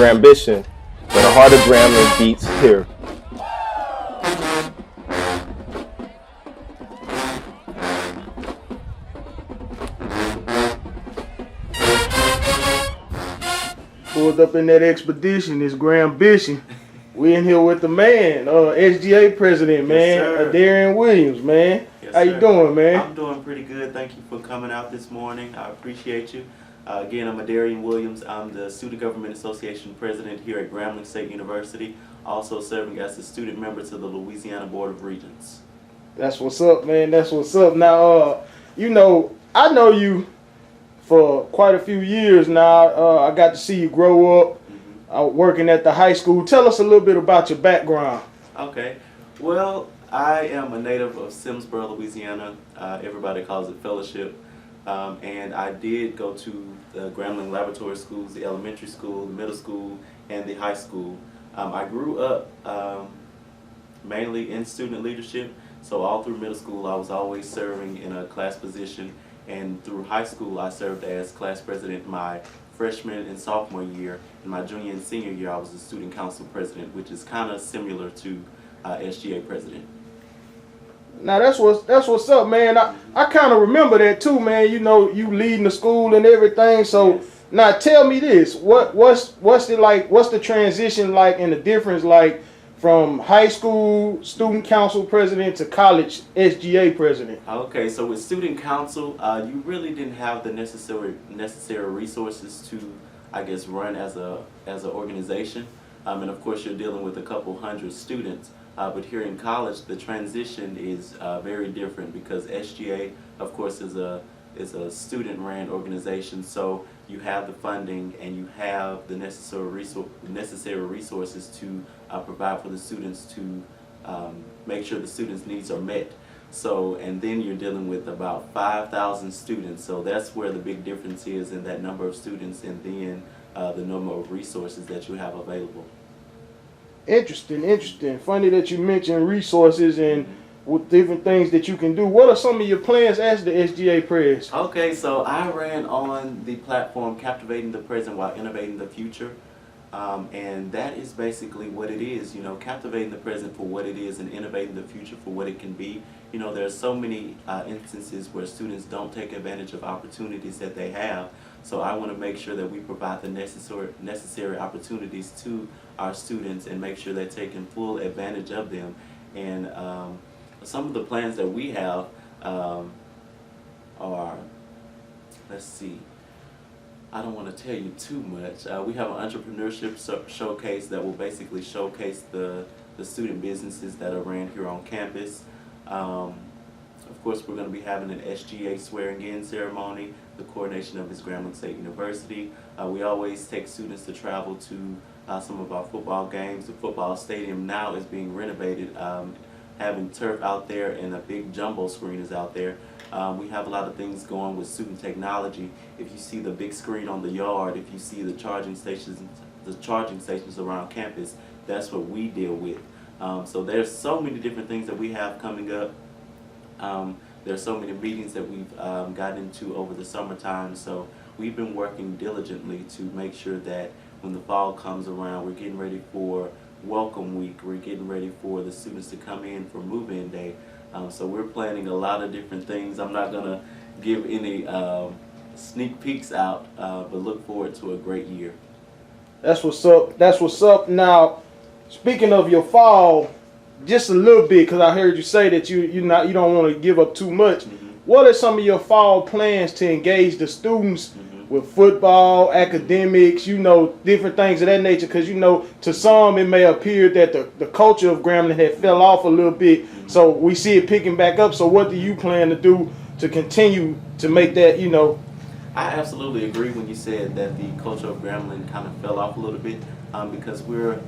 Grambition, where the heart of Grambling beats here. Pulled up in that expedition, it's Grambition. We in here with the man, SGA president, man, Yes, Adarian Williams, man. Yes, How you sir. doing, man? I'm doing pretty good. Thank you for coming out this morning. I appreciate you. Again, I'm Adarian Williams. I'm the Student Government Association president here at Grambling State University, also serving as a student member to the Louisiana Board of Regents. That's what's up, man. That's what's up. Now, I know you for quite a few years now. I got to see you grow up working at the high school. Tell us a little bit about your background. Okay. Well, I am a native of Simsboro, Louisiana. Everybody calls it Fellowship. And I did go to the Grambling Laboratory Schools, the elementary school, the middle school, and the high school. I grew up mainly in student leadership, so all through middle school I was always serving in a class position, and through high school I served as class president my freshman and sophomore year. In my junior and senior year I was the student council president, which is kind of similar to SGA president. Now that's what's up, man. I kind of remember that too, man. You know, you leading the school and everything. So Yes. now tell me this: what's it like? What's the transition like, and the difference like from high school student council president to college SGA president? Okay, so with student council, you really didn't have the necessary resources to, I guess, run as an organization, and of course you're dealing with a couple hundred students. But here in college, the transition is very different because SGA, of course, is a student-ran organization. So you have the funding and you have the necessary resources to provide for the students to make sure the students' needs are met. So, and then you're dealing with about 5,000 students. So that's where the big difference is in that number of students and then the number of resources that you have available. Interesting. Funny that you mentioned resources and with different things that you can do. What are some of your plans as the SGA press? Okay, so I ran on the platform Captivating the Present while Innovating the Future. And that is basically what it is, you know, captivating the present for what it is and innovating the future for what it can be. You know, there are so many instances where students don't take advantage of opportunities that they have. So I want to make sure that we provide the necessary opportunities to our students and make sure they're taking full advantage of them. And some of the plans that we have are, let's see, I don't want to tell you too much. We have an entrepreneurship showcase that will basically showcase the student businesses that are ran here on campus. Of course, we're going to be having an SGA swearing-in ceremony, the coordination of Miss Grambling State University. We always take students to travel to some of our football games. The football stadium now is being renovated, having turf out there and a big jumbo screen is out there. We have a lot of things going with student technology. If you see the big screen on the yard, if you see the charging stations around campus, that's what we deal with. So there's so many different things that we have coming up. There's so many meetings that we've gotten into over the summertime. So we've been working diligently to make sure that when the fall comes around, we're getting ready for welcome week. We're getting ready for the students to come in for move-in day. So we're planning a lot of different things. I'm not going to give any sneak peeks out, but look forward to a great year. That's what's up. That's what's up. Now, speaking of your fall, just a little bit, because I heard you say that you don't want to give up too much. What are some of your fall plans to engage the students with football, academics, you know, different things of that nature? Because, you know, to some it may appear that the culture of Grambling had fell off a little bit. So we see it picking back up. So what do you plan to do to continue to make that, you know? I absolutely agree when you said that the culture of Grambling kind of fell off a little bit because we're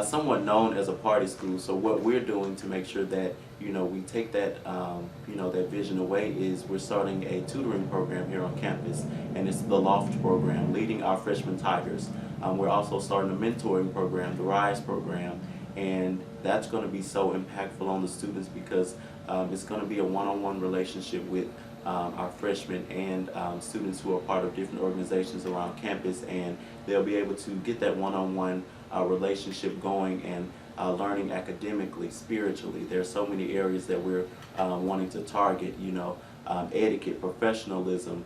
somewhat known as a party school. So what we're doing to make sure that, you know, we take that, that vision away is we're starting a tutoring program here on campus, and it's the Loft program, Leading Our Freshman Tigers. We're also starting a mentoring program, the Rise program, and that's going to be so impactful on the students because it's going to be a one-on-one relationship with our freshmen and students who are part of different organizations around campus, and they'll be able to get that one-on-one relationship going and learning academically, spiritually. There are so many areas that we're wanting to target. Etiquette, professionalism,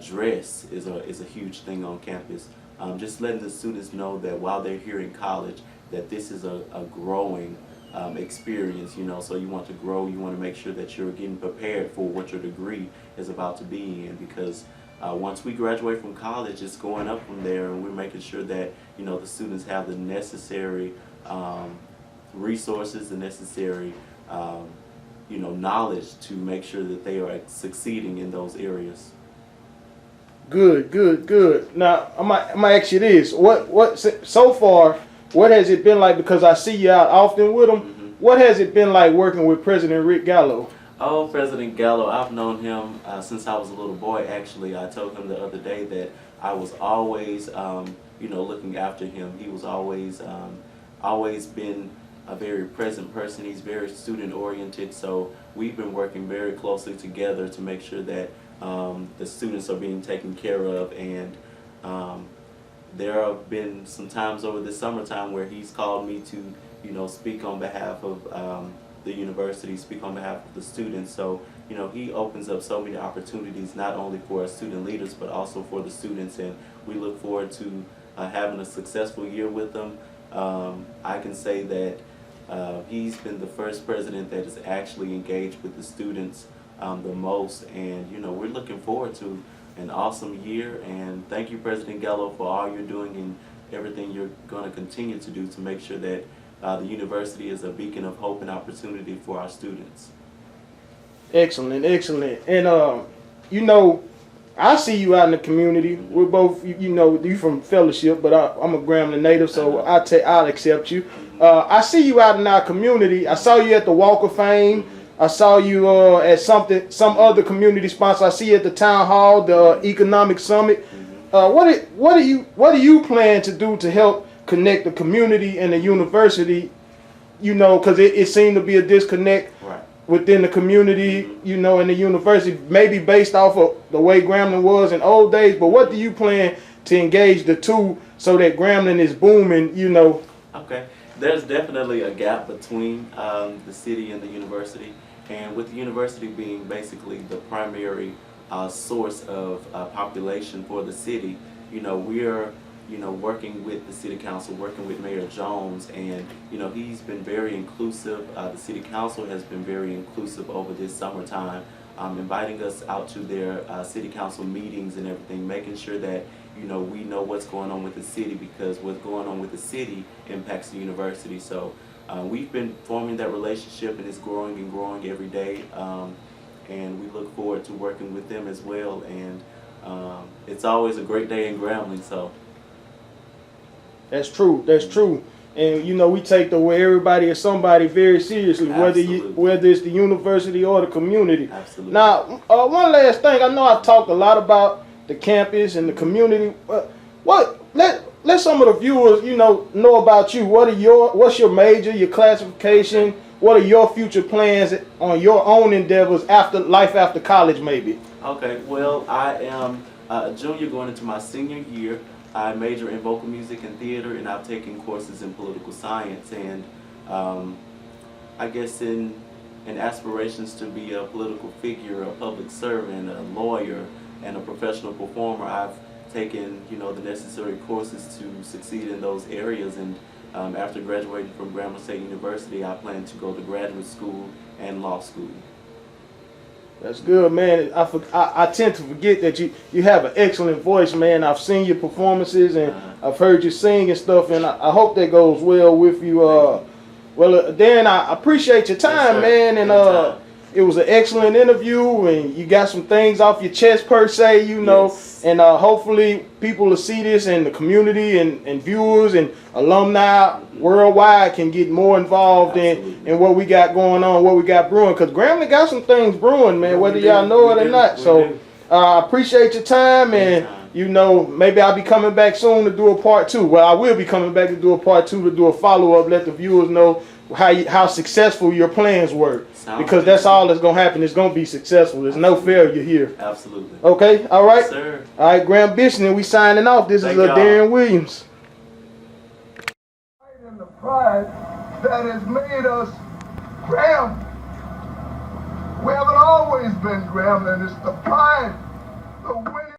dress is a huge thing on campus. Just letting the students know that while they're here in college, that this is a growing experience. So you want to grow, you want to make sure that you're getting prepared for what your degree is about to be in, because once we graduate from college, it's going up from there, and we're making sure that the students have the necessary resources, the necessary knowledge to make sure that they are succeeding in those areas. Good. Now, I'm gonna ask you this: what so far? What has it been like? Because I see you out often with them. Mm-hmm. What has it been like working with President Rick Gallo? Oh, President Gallo, I've known him since I was a little boy. Actually, I told him the other day that I was always, looking after him. He was always been a very present person. He's very student oriented, so we've been working very closely together to make sure that the students are being taken care of. And there have been some times over the summertime where he's called me to speak on behalf of the university, speak on behalf of the students. So he opens up so many opportunities, not only for our student leaders but also for the students, and we look forward to having a successful year with them. I can say that he's been the first president that has actually engaged with the students the most, and we're looking forward to an awesome year. And thank you, President Gallo, for all you're doing and everything you're going to continue to do to make sure that the university is a beacon of hope and opportunity for our students. Excellent. And I see you out in the community. Mm-hmm. We're both, you from Fellowship, but I'm a Grambling native, so I'll accept you. Mm-hmm. I see you out in our community. I saw you at the Walk of Fame. Mm-hmm. I saw you at some other community sponsor. I see you at the Town Hall, the Economic Summit. Mm-hmm. What do you plan to do to help connect the community and the university? Because it seemed to be a disconnect. Right. Within the community, mm-hmm. And the university, maybe based off of the way Grambling was in old days. But what do you plan to engage the two so that Grambling is booming, Okay. There's definitely a gap between the city and the university. And with the university being basically the primary source of population for the city, we're working with the city council, working with Mayor Jones, and he's been very inclusive. The city council has been very inclusive over this summertime, inviting us out to their city council meetings and everything, making sure that we know what's going on with the city, because what's going on with the city impacts the university. So we've been forming that relationship, and it's growing and growing every day, and we look forward to working with them as well. And it's always a great day in Grambling. So. That's true. And we take the way everybody is somebody very seriously, whether it's the university or the community. Absolutely. Now, one last thing. I know I've talked a lot about the campus and the community. Let some of the viewers, know about you. What's your major, your classification? What are your future plans on your own endeavors after college, maybe? Okay. Well, I am a junior going into my senior year. I major in vocal music and theater, and I've taken courses in political science. And I guess in aspirations to be a political figure, a public servant, a lawyer, and a professional performer, I've taken the necessary courses to succeed in those areas. And after graduating from Grambling State University, I plan to go to graduate school and law school. That's good, man. I tend to forget that you have an excellent voice, man. I've seen your performances and I've heard you sing and stuff, and I hope that goes well with you. Dan, I appreciate your time, man, and it was an excellent interview, and you got some things off your chest per se, yes. And hopefully people will see this, and the community and viewers and alumni worldwide can get more involved in what we got going on, what we got brewing, because Grambling got some things brewing, man, whether y'all know it or not. So I appreciate your time, and maybe I'll be coming back soon to do a part 2. Well, I will be coming back to do a part 2 to do a follow-up, let the viewers know how successful your plans were. Sounds Because good. that's all that's gonna happen. It's gonna be successful. There's no failure here. Absolutely. Okay, all right. Yes, sir. All right, Grambition, and we signing off. This Thank is y'all. Adarian Williams. And the pride that has made us Graham. We haven't always been Grambling. It's the pride